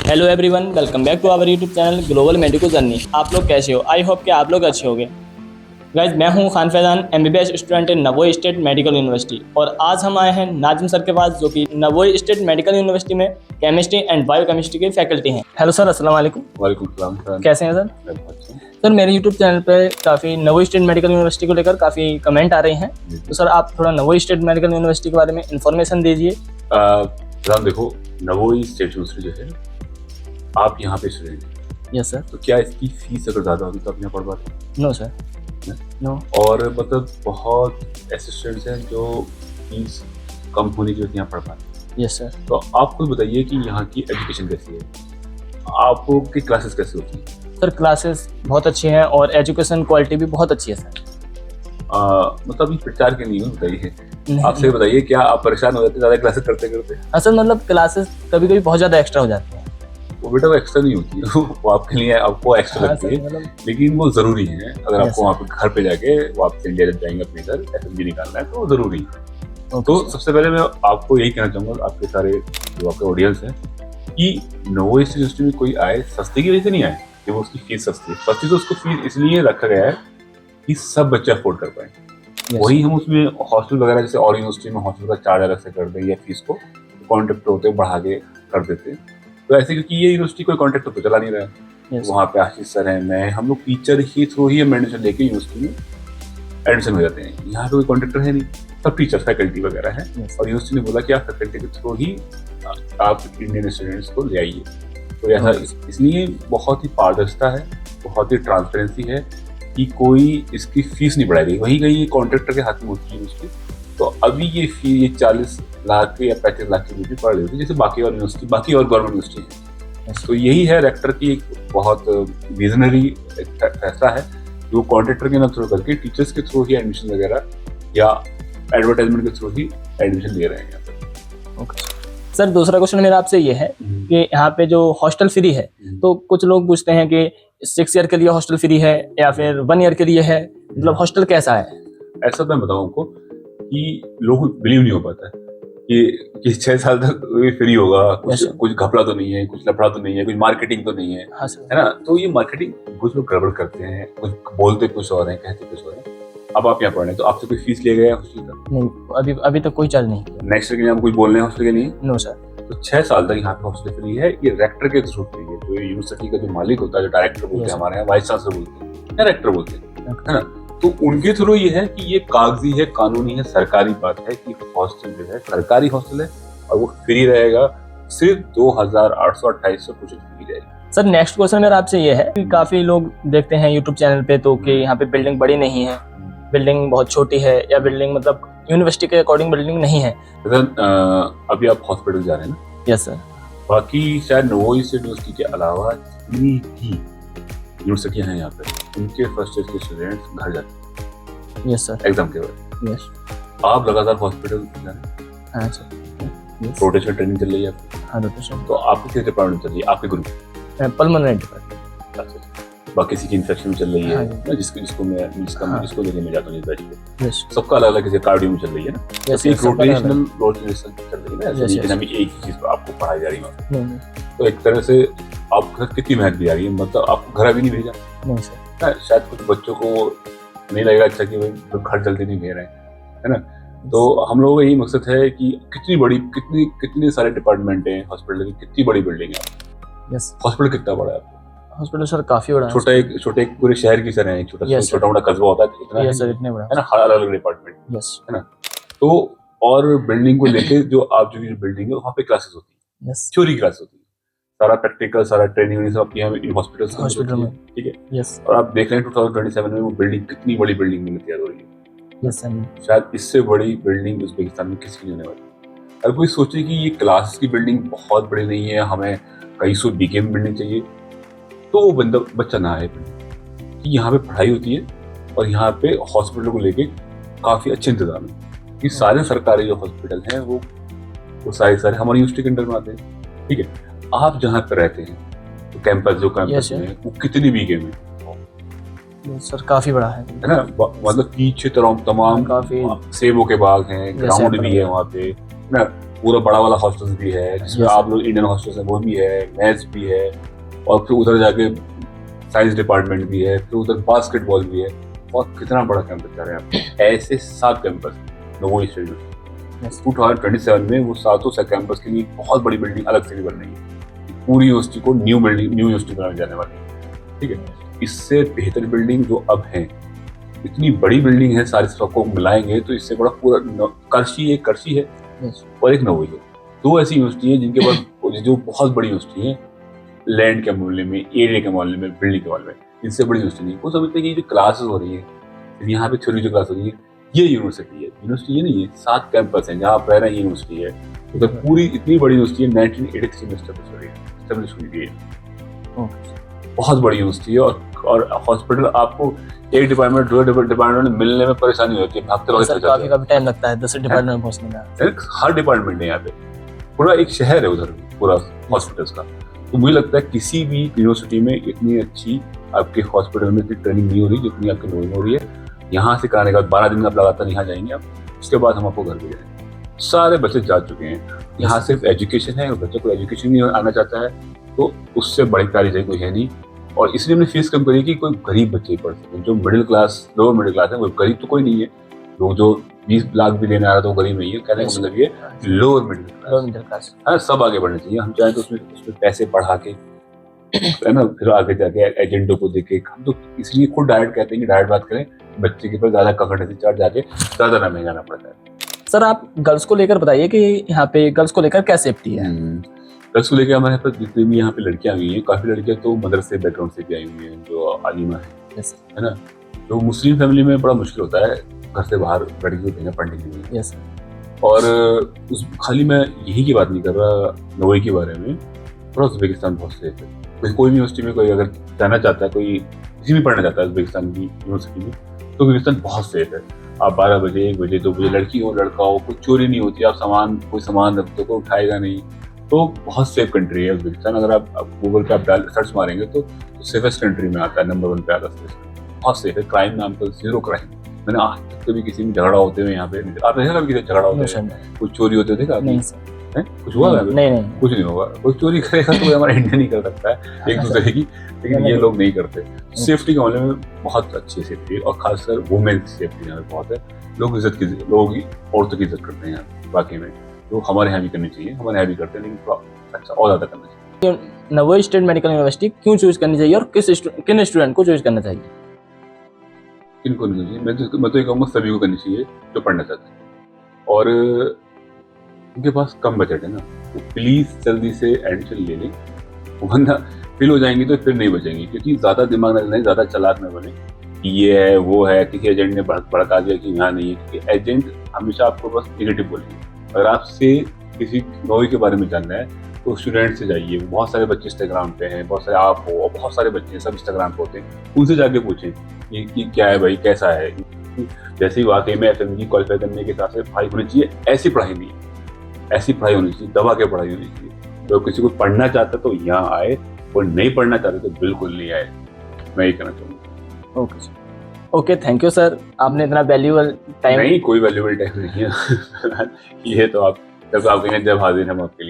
Hello everyone, welcome back to our YouTube channel Global Medico Journey. आप लोग कैसे हो? आई होप कि आप लोग अच्छे होंगे। गाइज, मैं हूं Khan Faizan, MBBS student in Navoi state medical university, और आज हम आए हैं नाजिम सर के पास, जो कि नवोई स्टेट मेडिकल यूनिवर्सिटी में केमिस्ट्री एंड बायोकेमिस्ट्री के फैकल्टी हैं। हेलो सर, अस्सलाम वालेकुम। वालेकुम सलाम। कैसे हैं सर? सर, मेरे यूट्यूब चैनल पे काफ़ी नवोई स्टेट मेडिकल यूनिवर्सिटी को लेकर काफ़ी कमेंट आ रहे हैं, तो सर आप थोड़ा नवोई स्टेट मेडिकल यूनिवर्सिटी के बारे में इन्फॉर्मेशन दीजिए। देखो, नवोई स्टेट यूनिवर्सिटी जो है, आप यहाँ पे स्टूडेंट हैं। Yes sir. तो क्या इसकी फीस अगर ज़्यादा होगी तो आप यहाँ पढ़ पाते हैं? No sir, no. और मतलब बहुत ऐसे स्टूडेंट्स हैं जो फीस कम होने की वजह से यहाँ पढ़ पाते हैं। Yes sir. तो आप खुद बताइए कि यहाँ की एजुकेशन कैसी है, आपकी क्लासेस कैसी होती हैं? सर, क्लासेस बहुत अच्छी हैं और एजुकेशन क्वालिटी भी बहुत अच्छी है सर। मतलब अभी प्रचार के लिए बताइए, आपसे बताइए, क्या आप परेशान हो जाते ज़्यादा क्लासेस करते करते? हाँ सर, मतलब क्लासेस कभी कभी बहुत ज़्यादा एक्स्ट्रा हो जाती हैं। वो बेटा वो एक्स्ट्रा नहीं होती है, वो आपके लिए आपको एक्स्ट्रा हाँ लगती है, मतलब लेकिन वो जरूरी है। अगर Yes, आपको वहाँ पे घर पे जाके वापस इंडिया जब जाएंगे अपने घर एसएमजी निकालना है तो वो जरूरी है। तो सबसे पहले मैं आपको यही कहना चाहूंगा, आपके सारे जो आपके ऑडियंस हैं, कि नवोई यूनिवर्सिटी में कोई आए सस्ते की वजह से नहीं आए कि वो उसकी फीस सस्ती है। सस्ती तो उसको फीस इसलिए रखा गया है कि सब बच्चे अफोर्ड कर पाए। वही हम उसमें हॉस्टल वगैरह जैसे और यूनिवर्सिटी में हॉस्टल का चार्ज अलग से कर दें या फीस को कॉन्ट्रैक्टर होते बढ़ा के कर देते हैं। तो ऐसे क्योंकि ये यूनिवर्सिटी कोई कॉन्ट्रैक्टर तो चला नहीं रहा है। वहाँ पे आशीष सर हैं, मैं, हम लोग टीचर ही थ्रू ही हम एडमिशन लेके यूनिवर्सिटी में एडमिशन हो जाते हैं। यहाँ पे कोई कॉन्ट्रैक्टर है नहीं, सब टीचर फैकल्टी वगैरह है। और यूनिवर्सिटी ने बोला कि आप फैकल्टी के थ्रू ही आप इंडियन स्टूडेंट्स को ले आइए। तो ऐसा इसलिए बहुत ही पारदर्शिता है, बहुत ही ट्रांसपेरेंसी है कि कोई इसकी फीस नहीं बढ़ाई गई, वही गई कॉन्ट्रैक्टर के हाथ में होती है यूनिवर्सिटी। तो अभी ये फी 40 लाख या 35 लाख की ड्यूटी पड़ रही होती है, जैसे बाकी और यूनिवर्सिटी, बाकी और गवर्नमेंट यूनिवर्सिटी है। तो यही है रेक्टर की एक बहुत विजनरी फैसला है, जो कॉन्ट्रैक्टर के नाम थ्रू करके टीचर्स के थ्रू ही एडमिशन वगैरह या एडवर्टाइजमेंट के थ्रू ही एडमिशन ले रहे हैं यहाँ पे। ओके सर, दूसरा क्वेश्चन मेरा आपसे ये है कि यहाँ पे जो हॉस्टल फ्री है, तो कुछ लोग पूछते हैं कि 6 ईयर के लिए हॉस्टल फ्री है या फिर 1 ईयर के लिए है, मतलब हॉस्टल कैसा है? ऐसा मैं बताऊँ आपको कि लोगों को बिलीव नहीं हो पाता है कि 6 साल तक फ्री होगा, कुछ घपला तो नहीं है, कुछ लफड़ा तो नहीं है, कुछ मार्केटिंग तो नहीं है, है ना? तो ये मार्केटिंग कुछ लोग गड़बड़ करते हैं, कुछ बोलते कुछ और हैं, कहते कुछ और हैं। अब आप यहाँ पढ़ रहे, तो आपसे कोई फीस ले गया हॉस्टल का? नहीं, अभी तक कोई चार्ज नहीं किया। नेक्स्ट ईयर के लिए हम कुछ बोल रहे हैं हॉस्टल के लिए? No sir. तो 6 साल तक यहाँ पे हॉस्टल फ्री है। ये रेक्टर के थ्रू फ्री है, जो यूनिवर्सिटी का जो मालिक होता है, जो डायरेक्टर बोलते हैं हमारे यहाँ, वाइस चांसलर बोलते हैं या रेक्टर बोलते हैं, है ना? तो उनके थ्रू ये है कि ये कागजी है, कानूनी है, सरकारी बात है कि हॉस्टल जो है सरकारी हॉस्टल है और वो फ्री रहेगा। सिर्फ 2828 कुछ फ्री रहेगी। सर, नेक्स्ट क्वेश्चन मेरा आपसे ये है कि काफी लोग देखते हैं यूट्यूब चैनल पे तो कि यहाँ पे बिल्डिंग बड़ी नहीं है, बिल्डिंग बहुत छोटी है, या बिल्डिंग मतलब यूनिवर्सिटी के अकॉर्डिंग बिल्डिंग नहीं है। अभी आप हॉस्पिटल जा रहे हैं ना? Yes sir. बाकी शायद नवोई यूनिवर्सिटी के अलावा भी यूनिवर्सिटियां हैं यहाँ पे, उनके फर्स्ट ईयर के स्टूडेंट्स घर जाते हैं। Yes sir. एग्जाम के बाद। यस। आप लगातार हॉस्पिटल जा रहे हैं? हाँ सर। रोटेशन ट्रेनिंग चल रही है? हाँ, रोटेशन। तो आपको किस डिपार्टमेंट चल रही है आपके ग्रुप? Pulmonary department. अच्छा, बाकी किसी की इन्फेक्शन चल रही है हाँ, जिसको लेके मैं जाता हूँ बैच पे। यस। सबका अलग अलग किसी कार्डियो में चल रही है ना? यस, एक रोटेशनल रोटेशन चल रही है ना, लेकिन अभी एक ही चीज आपको पढ़ाई जा रही है। तो एक तरह से आप घर कितनी मेहनत भी आ रही है, मतलब आपको घर अभी नहीं भेजा? नहीं सर। शायद कुछ बच्चों को नहीं लगेगा अच्छा कि भाई तो घर जल्दी नहीं भेज रहे हैं, है ना? तो हम लोगों का यही मकसद है कि कितने सारे डिपार्टमेंट हैं हॉस्पिटल की, कितनी बड़ी बिल्डिंग है। यस। हॉस्पिटल कितना बड़ा है? हॉस्पिटल सर काफी बड़ा है। छोटा एक पूरे शहर की तरह है, छोटा मोटा कस्बा होता है इतना। यस सर, इतने बड़ा है ना, हर अलग अलग डिपार्टमेंट। यस, है ना? तो और बिल्डिंग को लेके जो बिल्डिंग है वहाँ पे क्लासेस होती है। यस। थ्योरी क्लास होती है, सारा प्रैक्टिकल, सारा ट्रेनिंग सब आपके यहाँ हॉस्पिटल में, ठीक है? यस। और आप देख रहे हैं 2027 में वो बिल्डिंग कितनी बड़ी बिल्डिंग में तैयार हो रही है। Yes sir. शायद इससे बड़ी बिल्डिंग उज़्बेकिस्तान में किसी की नहीं होने वाली। अगर कोई सोचे कि ये क्लास की बिल्डिंग बहुत बड़ी नहीं है, हमें कई सौ बीघे में बिल्डिंग चाहिए, तो वो बच्चा ना आए कि यहाँ पे पढ़ाई होती है और यहाँ पे हॉस्पिटल को लेके काफ़ी अच्छे इंतजाम है। कि सारे सरकारी जो हॉस्पिटल हैं वो सारे हमारी यूनिवर्सिटी के अंडर में आते हैं, ठीक है? आप जहाँ पे रहते हैं तो कैंपस में वो कितनी बीघे में? सर काफी बड़ा है ना? मतलब पीछे तमाम काफी सेबों के बाग हैं, ग्राउंड भी है वहाँ पे ना, पूरा बड़ा वाला हॉस्टल्स भी है जिसमें Yes. आप लोग इंडियन हॉस्टल्स है वो भी है, मैथ्स भी है, और फिर उधर जाके साइंस डिपार्टमेंट भी है, फिर उधर बास्केटबॉल भी है, और कितना बड़ा कैंपस है यहाँ पे। ऐसे 7 कैंपस नवोई स्टेट में। 2027 में वो 7 कैंपस के लिए बहुत बड़ी बिल्डिंग अलग से भी बन रही है। पूरी यूनिवर्सिटी को न्यू यूनिवर्सिटी बनाने जाने वाली है, ठीक है। इससे बेहतर बिल्डिंग जो अब है, इतनी बड़ी बिल्डिंग है, सारे सबको मिलाएंगे तो इससे बड़ा पूरा करशी है Yes. और एक नवोई है। 2 ऐसी यूनिवर्सिटी है जिनके पास जो बहुत बड़ी यूनिवर्सिटी है, लैंड के मामले में, एरिया के मामले में, बिल्डिंग के मामले में, इनसे बड़ी यूनिवर्सिटी नहीं। वो समझते हैं कि जो क्लासेस हो रही है, यहाँ पे थ्योरी जो क्लास हो रही है, ये यूनिवर्सिटी है। यूनिवर्सिटी ये नहीं है, 7 कैंपस है जहाँ आप रह रहे हैं, यूनिवर्सिटी है। तो पूरी इतनी बड़ी यूनिवर्सिटी है, 1986 में एस्टेब्लिश हुई है। बहुत बड़ी यूनिवर्सिटी है, और हॉस्पिटल आपको एक डिपार्टमेंट 2 डिपार्टमेंट में मिलने में परेशानी होती है, भागते सर काफी टाइम लगता है 10 डिपार्टमेंट में पहुंचने में। हर डिपार्टमेंट है यहाँ पे, पूरा एक शहर है उधर पूरा हॉस्पिटल्स का। तो मुझे लगता है किसी भी यूनिवर्सिटी में इतनी अच्छी आपके हॉस्पिटल में इतनी ट्रेनिंग नहीं हो रही जितनी आपकी नोई में हो रही है। यहाँ से कराने के बाद 12 दिन आप लगातार यहाँ जाएंगे आप, उसके बाद हम आपको घर भेजेंगे। सारे बच्चे जा चुके हैं, यहाँ सिर्फ एजुकेशन है, और बच्चों को एजुकेशन नहीं आना चाहता है तो उससे बड़ी प्यारी कोई है नहीं। और इसलिए हमने फीस कम करी कि कोई गरीब बच्चे पढ़ सकें। जो middle class, lower middle class है, वो गरीब तो कोई नहीं है। लोग जो 20 लाख भी देने आ रहा था वो गरीब नहीं है। कहने का मतलब ये लोअर मिडिल क्लास है, सब आगे बढ़ना चाहिए। हम चाहें तो उसमें पैसे बढ़ा के, है ना, फिर आगे जाके एजेंडों को देके, हम तो इसलिए खुद डायरेक्ट कहते हैं कि डायरेक्ट बात करें, बच्चे के पास ज्यादा कंसल्टेंसी चार्ज जाके ज्यादा ना महंगा पड़ता है। सर आप गर्ल्स को लेकर बताइए कि यहाँ पे गर्ल्स को लेकर क्या सेफ्टी है? गर्ल्स को लेकर हमारे पास जितनी भी यहाँ पे लड़कियां हुई हैं, काफी लड़कियां तो मदरसे बैकग्राउंड से भी आई हुई हैं, जो आलिमा है ना। तो मुस्लिम फैमिली में बड़ा मुश्किल होता है घर से बाहर लड़की को भेजना पढ़ने के लिए। यस। और उस खाली मैं यही की बात नहीं कर रहा, नवोई के बारे में, थोड़ा उज़्बेकिस्तान बहुत सेफ है। कोई भी यूनिवर्सिटी में कोई अगर जाना चाहता है, कोई किसी भी पढ़ना चाहता है उज़्बेकिस्तान की यूनिवर्सिटी में, तो उज़्बेकिस्तान बहुत सेफ है। आप 12 बजे, 1 बजे, 2 बजे, लड़की हो लड़का हो, कोई चोरी नहीं होती। आप कोई सामान रखते हो, कोई उठाएगा नहीं। तो बहुत सेफ कंट्री है उज़्बेकिस्तान। अगर आप गूगल पे आप सर्च मारेंगे तो सेफेस्ट कंट्री में आता है, नंबर 1 पे आता है। बहुत सेफ है, क्राइम नाम का 0 क्राइम। मैंने आज तक कभी किसी में झगड़ा होते हुए यहाँ पे आप देखा, कभी किसी झगड़ा होते हैं, कुछ चोरी होते देखा? नहीं सर। कुछ हुआ? नहीं, कुछ नहीं होगा। कोई चोरी करेगा तो हमारा इंडिया नहीं कर सकता है एक दूसरे की, लेकिन ये लोग नहीं करते। सेफ्टी के मामले में बहुत अच्छी सेफ्टी है, और खासकर वुमेन सेफ्टी यहाँ पे बहुत है। लोग लोगों की औरतों की इज्जत करते हैं यहाँ बाकी में, तो हमारे यहाँ भी करनी चाहिए, हमारे यहाँ भी करते हैं, लेकिन थोड़ा अच्छा और ज्यादा करना चाहिए। नवोई स्टेट मेडिकल यूनिवर्सिटी क्यों चूज करनी चाहिए, और किन स्टूडेंट को चूज करना चाहिए? किनको नहीं चाहिए? मैं तो ये कहूँगा सभी को करनी चाहिए जो पढ़ना चाहते हैं, और उनके पास कम बजट है ना, तो प्लीज जल्दी से एडमिशन ले लें, वरना फेल हो जाएंगे तो फिर नहीं बचेंगे। क्योंकि ज्यादा दिमाग न लगाएं, ज्यादा चालाक न बने कि ये है वो है, किसी एजेंट ने भड़का दिया कि यहाँ नहीं है। क्योंकि एजेंट हमेशा आपको बस नेगेटिव बोलेंगे। अगर आपसे किसी नौकरी के बारे में जानना है तो स्टूडेंट से जाइए। बहुत सारे बच्चे इंस्टाग्राम पे हैं, बहुत सारे आप हो, और बहुत सारे बच्चे सब इंस्टाग्राम पे होते हैं, उनसे जाके पूछें कि क्या है भाई, कैसा है। जैसे ही वाकई में एफएमजी क्वालिफाई करने के हिसाब से पढ़ाई होनी चाहिए, ऐसी पढ़ाई नहीं है, ऐसी पढ़ाई होनी चाहिए, दबा के पढ़ाई होनी चाहिए। तो किसी को पढ़ना चाहता तो यहाँ आए, और नहीं पढ़ना चाहते तो बिल्कुल नहीं आए। मैं ये कहना चाहूँगा। Okay sir, okay, thank you sir, आपने इतना वैल्यूएबल टाइम। नहीं, कोई वैल्यूएबल टाइम नहीं है ये तो आप जब आप कहें जब हाजिर हम आपके लिए।